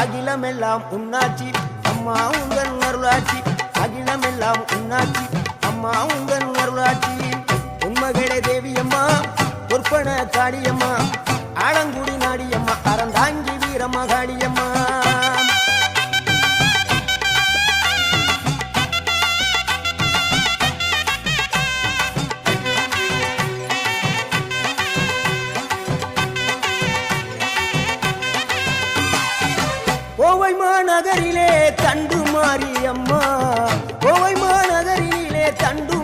அகிலமெல்லாம் உன்னாட்சி அம்மா உங்கள் அருளாட்சி அகிலமெல்லாம் உன்னாட்சி அம்மா உங்கள் அருளாட்சி உண்மகளே தேவியம்மா பொற்பன காளியம்மா ஆலங்குடி நாடியம்மா அறந்தாங்கி வீரம்மா காளியம்மா கோவை மாநகரிலே தண்டு மாரியம்மா கோவை மாநகரிலே தண்டு